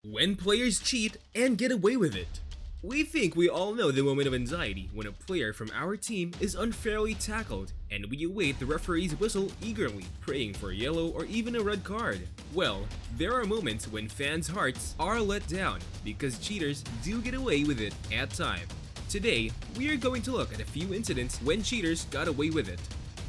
When players cheat and get away with it. We think we all know the moment of anxiety when a player from our team is unfairly tackled and we await the referee's whistle eagerly, praying for a yellow or even a red card. Well, there are moments when fans' hearts are let down because cheaters do get away with it at times. Today, we are going to look at a few incidents when cheaters got away with it.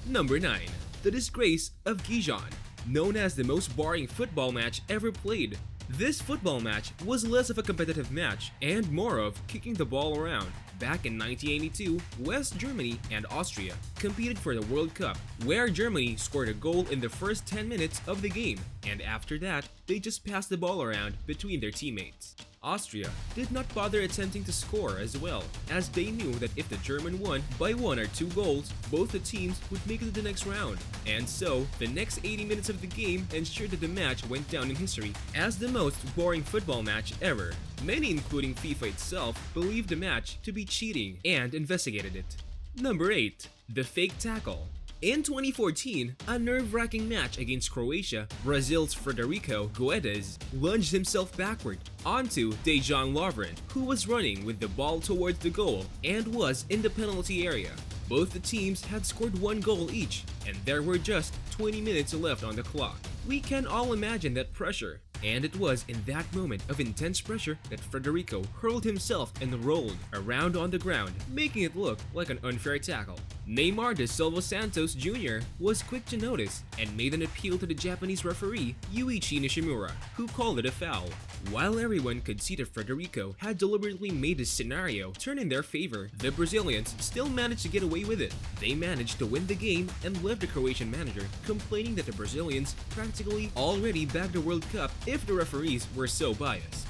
Number 9. The Disgrace of Gijon. Known as the most boring football match ever played, this football match was less of a competitive match and more of kicking the ball around. Back in 1982, West Germany and Austria competed for the World Cup, where Germany scored a goal in the first 10 minutes of the game, and after that, they just passed the ball around between their teammates. Austria did not bother attempting to score as well, as they knew that if the German won by 1 or 2 goals, both the teams would make it to the next round. And so, the next 80 minutes of the game ensured that the match went down in history as the most boring football match ever. Many, including FIFA itself, believed the match to be cheating and investigated it. Number 8. The Fake Tackle. In 2014, a nerve-wracking match against Croatia, Brazil's Frederico Guedes lunged himself backward onto Dejan Lovren, who was running with the ball towards the goal and was in the penalty area. Both the teams had scored 1 goal each, and there were just 20 minutes left on the clock. We can all imagine that pressure, and it was in that moment of intense pressure that Frederico hurled himself and rolled around on the ground, making it look like an unfair tackle. Neymar da Silva Santos Jr. was quick to notice and made an appeal to the Japanese referee Yuichi Nishimura, who called it a foul. While everyone could see that Frederico had deliberately made the scenario turn in their favor, the Brazilians still managed to get away with it. They managed to win the game and left the Croatian manager complaining that the Brazilians practically already bagged the World Cup if the referees were so biased.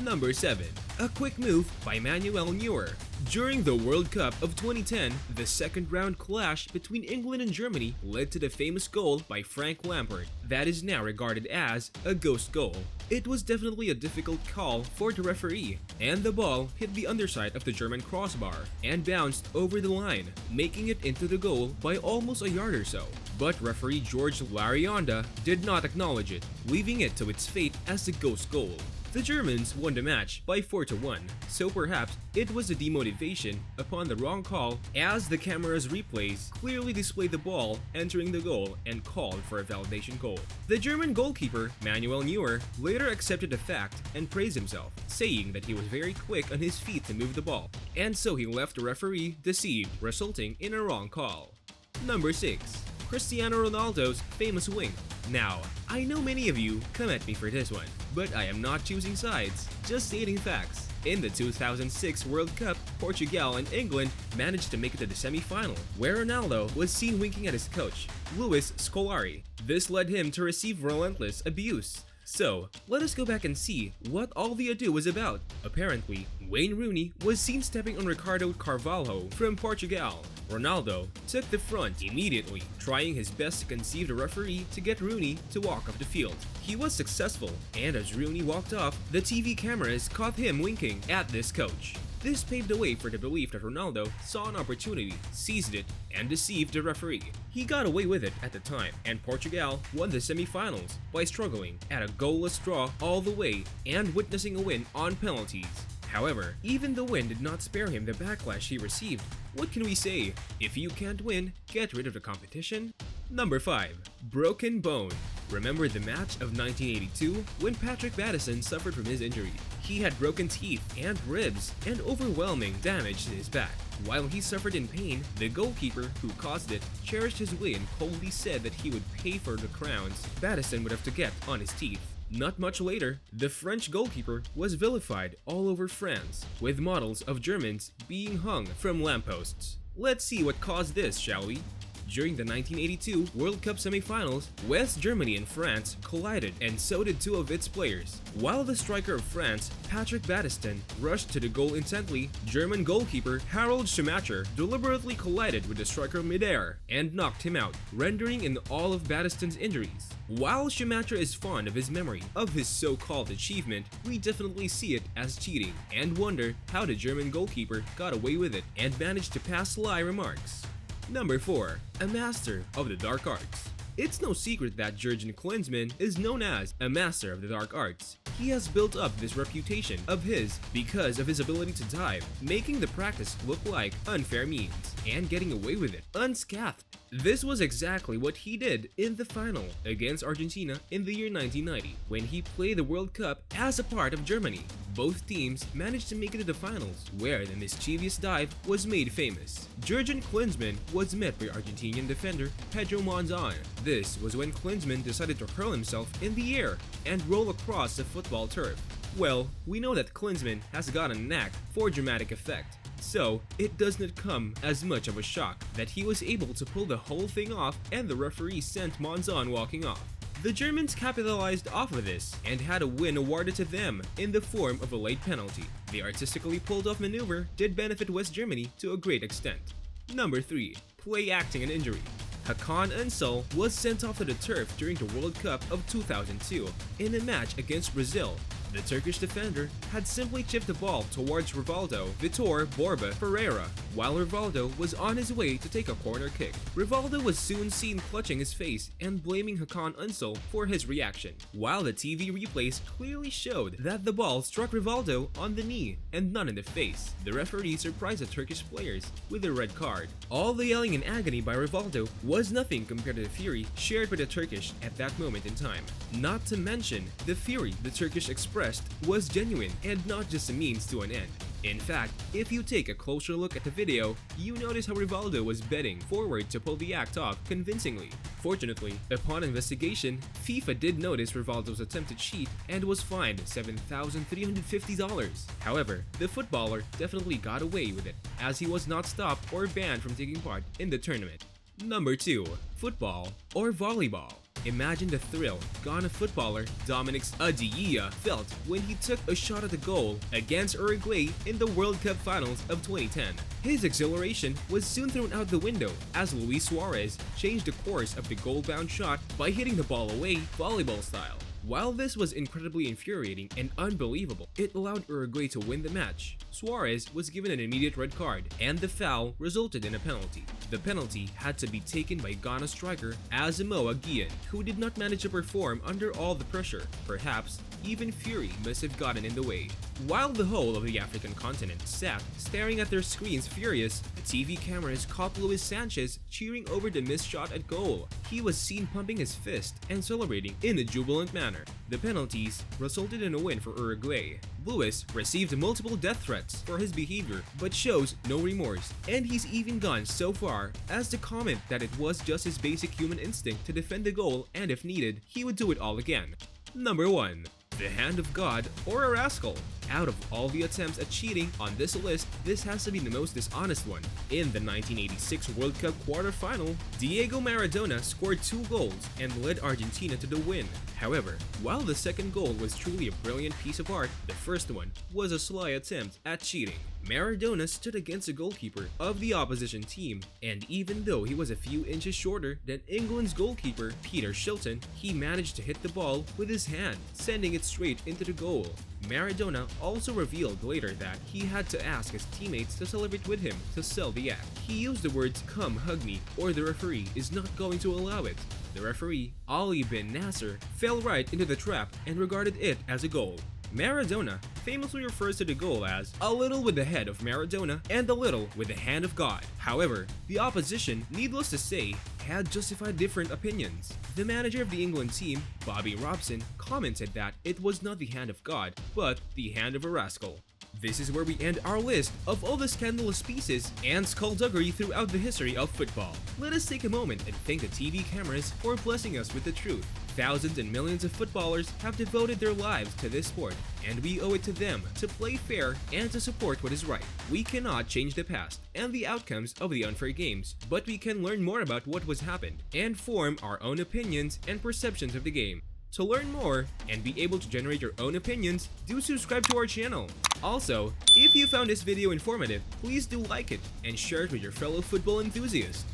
Number 7. A quick move by Manuel Neuer. During the World Cup of 2010, the second round clash between England and Germany led to the famous goal by Frank Lampard that is now regarded as a ghost goal. It was definitely a difficult call for the referee, and the ball hit the underside of the German crossbar and bounced over the line, making it into the goal by almost a yard or so. But referee George Larionda did not acknowledge it, leaving it to its fate as a ghost goal. The Germans won the match by 4-1, so perhaps it was a demotivation upon the wrong call as the camera's replays clearly displayed the ball entering the goal and called for a validation goal. The German goalkeeper, Manuel Neuer, later accepted the fact and praised himself, saying that he was very quick on his feet to move the ball, and so he left the referee deceived, resulting in a wrong call. Number 6. Cristiano Ronaldo's famous wing. Now, I know many of you come at me for this one, but I am not choosing sides, just stating facts. In the 2006 World Cup, Portugal and England managed to make it to the semi-final, where Ronaldo was seen winking at his coach, Luis Scolari. This led him to receive relentless abuse. So, let us go back and see what all the ado was about. Apparently, Wayne Rooney was seen stepping on Ricardo Carvalho from Portugal. Ronaldo took the front immediately, trying his best to conceive the referee to get Rooney to walk off the field. He was successful, and as Rooney walked off, the TV cameras caught him winking at this coach. This paved the way for the belief that Ronaldo saw an opportunity, seized it, and deceived the referee. He got away with it at the time, and Portugal won the semi-finals by struggling at a goalless draw all the way and witnessing a win on penalties. However, even the win did not spare him the backlash he received. What can we say? If you can't win, get rid of the competition? Number 5. Broken bone. Remember the match of 1982 when Patrick Maddison suffered from his injury? He had broken teeth and ribs and overwhelming damage to his back. While he suffered in pain, the goalkeeper who caused it cherished his win and coldly said that he would pay for the crowns Maddison would have to get on his teeth. Not much later, the French goalkeeper was vilified all over France, with models of Germans being hung from lampposts. Let's see what caused this, shall we? During the 1982 World Cup semifinals, West Germany and France collided, and so did 2 of its players. While the striker of France, Patrick Battiston, rushed to the goal intently, German goalkeeper Harald Schumacher deliberately collided with the striker midair and knocked him out, rendering in all of Battiston's injuries. While Schumacher is fond of his memory of his so-called achievement, we definitely see it as cheating and wonder how the German goalkeeper got away with it and managed to pass sly remarks. Number 4. A master of the dark arts. It's no secret that Jurgen Klinsmann is known as a master of the dark arts. He has built up this reputation of his because of his ability to dive, making the practice look like unfair means, and getting away with it unscathed. This was exactly what he did in the final against Argentina in the year 1990, when he played the World Cup as a part of Germany. Both teams managed to make it to the finals, where the mischievous dive was made famous. Jurgen Klinsmann was met by Argentinian defender Pedro Monzon. This was when Klinsmann decided to hurl himself in the air and roll across the football turf. Well, we know that Klinsmann has got a knack for dramatic effect, so it does not come as much of a shock that he was able to pull the whole thing off and the referee sent Monzon walking off. The Germans capitalized off of this and had a win awarded to them in the form of a late penalty. The artistically pulled off maneuver did benefit West Germany to a great extent. Number 3. Play acting an injury. Hakan Ünsal was sent off to the turf during the World Cup of 2002 in a match against Brazil. The Turkish defender had simply chipped the ball towards Rivaldo Vitor Borba Pereira while Rivaldo was on his way to take a corner kick. Rivaldo was soon seen clutching his face and blaming Hakan Ünsal for his reaction, while the TV replays clearly showed that the ball struck Rivaldo on the knee and not in the face. The referee surprised the Turkish players with a red card. All the yelling and agony by Rivaldo was nothing compared to the fury shared by the Turkish at that moment in time. Not to mention, the fury the Turkish expressed was genuine and not just a means to an end. In fact, if you take a closer look at the video, you notice how Rivaldo was bending forward to pull the act off convincingly. Fortunately, upon investigation, FIFA did notice Rivaldo's attempt to cheat and was fined $7,350. However, the footballer definitely got away with it, as he was not stopped or banned from taking part in the tournament. Number 2. Football or volleyball. Imagine the thrill Ghana footballer Dominic Adiyia felt when he took a shot at the goal against Uruguay in the World Cup Finals of 2010. His exhilaration was soon thrown out the window as Luis Suarez changed the course of the goal-bound shot by hitting the ball away volleyball style. While this was incredibly infuriating and unbelievable, it allowed Uruguay to win the match. Suarez was given an immediate red card, and the foul resulted in a penalty. The penalty had to be taken by Ghana striker Asamoah Gyan, who did not manage to perform under all the pressure. Perhaps even fury must have gotten in the way. While the whole of the African continent sat staring at their screens furious, the TV cameras caught Luis Sanchez cheering over the missed shot at goal. He was seen pumping his fist and celebrating in a jubilant manner. The penalties resulted in a win for Uruguay. Luis received multiple death threats for his behavior but shows no remorse, and he's even gone so far as to comment that it was just his basic human instinct to defend the goal, and if needed, he would do it all again. Number 1. The hand of God or a rascal. Out of all the attempts at cheating on this list, this has to be the most dishonest one. In the 1986 World Cup quarterfinal, Diego Maradona scored 2 goals and led Argentina to the win. However, while the second goal was truly a brilliant piece of art, the first one was a sly attempt at cheating. Maradona stood against the goalkeeper of the opposition team, and even though he was a few inches shorter than England's goalkeeper Peter Shilton, he managed to hit the ball with his hand, sending it straight into the goal. Maradona also revealed later that he had to ask his teammates to celebrate with him to sell the act. He used the words "come hug me" or the referee is not going to allow it. The referee, Ali bin Nasser, fell right into the trap and regarded it as a goal. Maradona famously refers to the goal as "a little with the head of Maradona and a little with the hand of God." However, the opposition, needless to say, had justified different opinions. The manager of the England team, Bobby Robson, commented that it was not the hand of God, but the hand of a rascal. This is where we end our list of all the scandalous pieces and skullduggery throughout the history of football. Let us take a moment and thank the TV cameras for blessing us with the truth. Thousands and millions of footballers have devoted their lives to this sport, and we owe it to them to play fair and to support what is right. We cannot change the past and the outcomes of the unfair games, but we can learn more about what was happened and form our own opinions and perceptions of the game. To learn more and be able to generate your own opinions, do subscribe to our channel. Also, if you found this video informative, please do like it and share it with your fellow football enthusiasts.